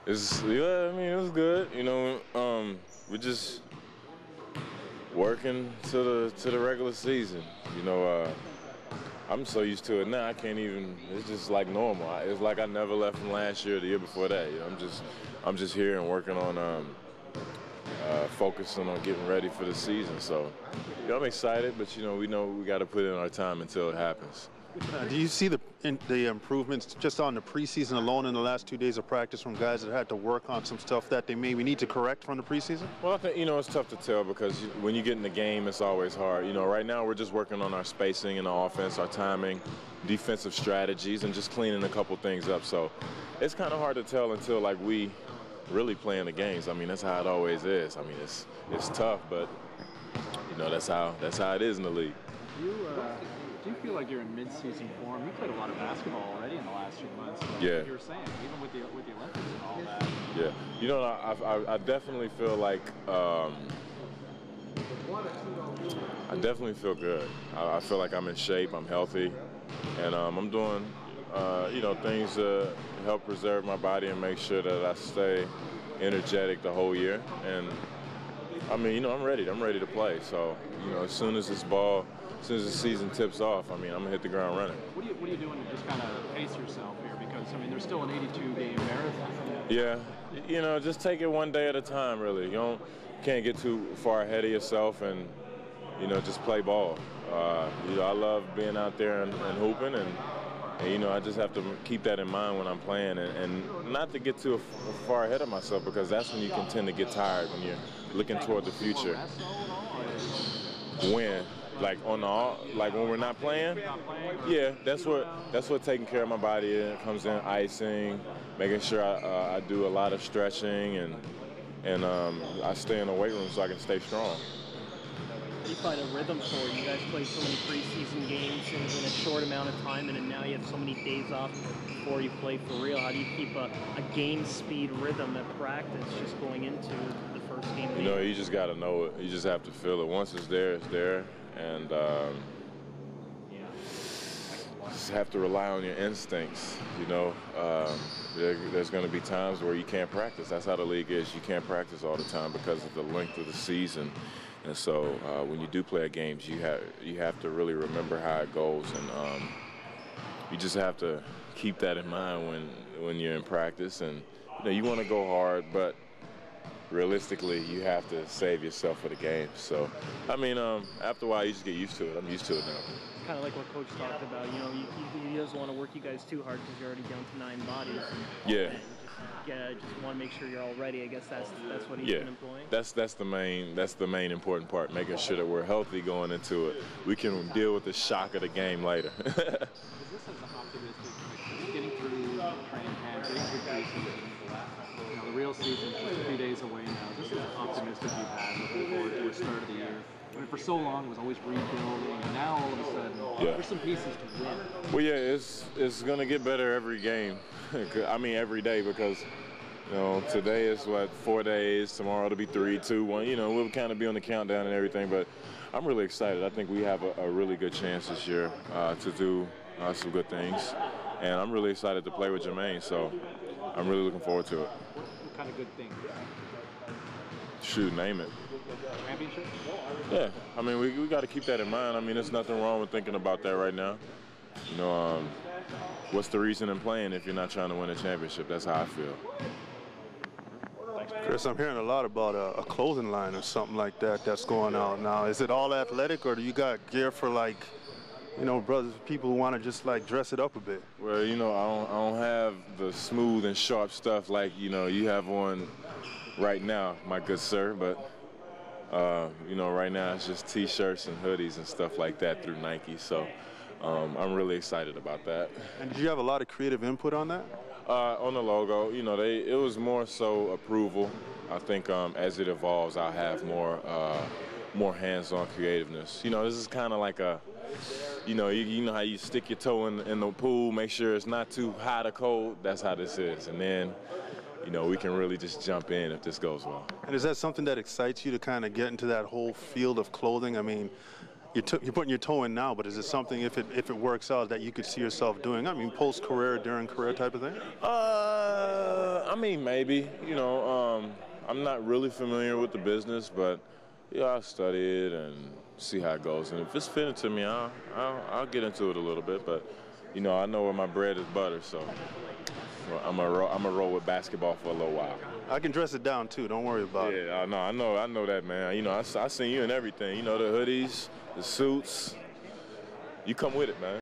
Yeah, I mean, it was good. You know, we're just working to the regular season. You know, I'm so used to it now. I can't even. It's just like normal. It's like I never left from last year or the year before that. You know, I'm just here and working on focusing on getting ready for the season. So, you know, I'm excited, but you know we got to put in our time until it happens. Do you see the improvements just on the preseason alone in the last 2 days of practice from guys that had to work on some stuff that they maybe need to correct from the preseason? Well, I think, you know, it's tough to tell because when you get in the game, it's always hard. You know, right now we're just working on our spacing in the offense, our timing, defensive strategies, and just cleaning a couple things up. So it's kind of hard to tell until, like, we really play in the games. I mean, that's how it always is. I mean, it's tough, but, you know, that's how it is in the league. Do you feel like you're in mid-season form? You played a lot of basketball already in the last few months. Yeah. Like you were saying, even with the Olympics and all that. Yeah. You know, I definitely feel like I definitely feel good. I feel like I'm in shape. I'm healthy, and I'm doing you know, things to help preserve my body and make sure that I stay energetic the whole year. And I mean, you know, I'm ready. I'm ready to play. So, you know, as soon as the season tips off, I mean, I'm gonna hit the ground running. What are you doing to just kind of pace yourself here? Because I mean, there's still an 82-game marathon. Yeah, you know, just take it one day at a time. Really, you can't get too far ahead of yourself, and you know, just play ball. You know, I love being out there and hooping, and you know, I just have to keep that in mind when I'm playing, and not to get too far ahead of myself, because that's when you can tend to get tired when you're looking toward the future. When? Like when we're not playing? Yeah, that's what taking care of my body comes in. Icing, making sure I do a lot of stretching, and I stay in the weight room so I can stay strong. How do you find a rhythm for it? You guys play so many preseason games in a short amount of time, and now you have so many days off before you play for real. How do you keep a game speed rhythm at practice just going into the first game? You know, you just got to know it. You just have to feel it. Once it's there, it's there. And just have to rely on your instincts, you know. There's going to be times where you can't practice. That's how the league is. You can't practice all the time because of the length of the season. And so when you do play games, you have to really remember how it goes. And you just have to keep that in mind when you're in practice. And you know, you want to go hard, but realistically, you have to save yourself for the game. So, I mean, after a while, you just get used to it. I'm used to it now. It's kind of like what Coach talked about. You know, he doesn't want to work you guys too hard because you're already down to 9 bodies. Yeah. Just want to make sure you're all ready. I guess that's what he's been employing. That's the main important part, making sure that we're healthy going into it. We can deal with the shock of the game later. Is this as optimistic, like getting through training camp, getting through preseason? You know, the real season is 3 days away now. This is optimistic you've had looking forward to the start of the year. I mean, for so long it was always rebuilding, and now all of a sudden there's some pieces to win. Well, yeah, it's going to get better every game. I mean, every day, because you know, today is 4 days. Tomorrow it'll be 3, 2, 1. You know, we'll kind of be on the countdown and everything. But I'm really excited. I think we have a really good chance this year to do some good things, and I'm really excited to play with Jermaine. So I'm really looking forward to it. What kind of good things? Shoot, name it. Championship? Yeah, I mean, we got to keep that in mind. I mean, there's nothing wrong with thinking about that right now. You know, what's the reason in playing if you're not trying to win a championship? That's how I feel. Chris, I'm hearing a lot about a clothing line or something like that that's going out now. Is it all athletic, or do you got gear for, like, you know, brothers, people who want to just like dress it up a bit? Well, you know, I don't have the smooth and sharp stuff like, you know, you have on right now, my good sir. But you know, right now it's just T-shirts and hoodies and stuff like that through Nike. So I'm really excited about that. And did you have a lot of creative input on that? On the logo, you know, it was more so approval. I think as it evolves, I'll have more hands-on creativeness. You know, this is kind of like a, you know how you stick your toe in the pool, make sure it's not too hot or cold. That's how this is. And then, you know, we can really just jump in if this goes well. And is that something that excites you to kind of get into that whole field of clothing? I mean, you're putting your toe in now, but is it something, if it works out, that you could see yourself doing? I mean, post-career, during career type of thing? mean, maybe. You know, I'm not really familiar with the business, but yeah, I'll study it and see how it goes. And if it's fitting to me, I'll get into it a little bit. But you know, I know where my bread is buttered, so well, I'm gonna roll with basketball for a little while. I can dress it down too. Don't worry about it. Yeah, I know that, man. You know, I seen you in everything. You know, the hoodies, the suits. You come with it, man.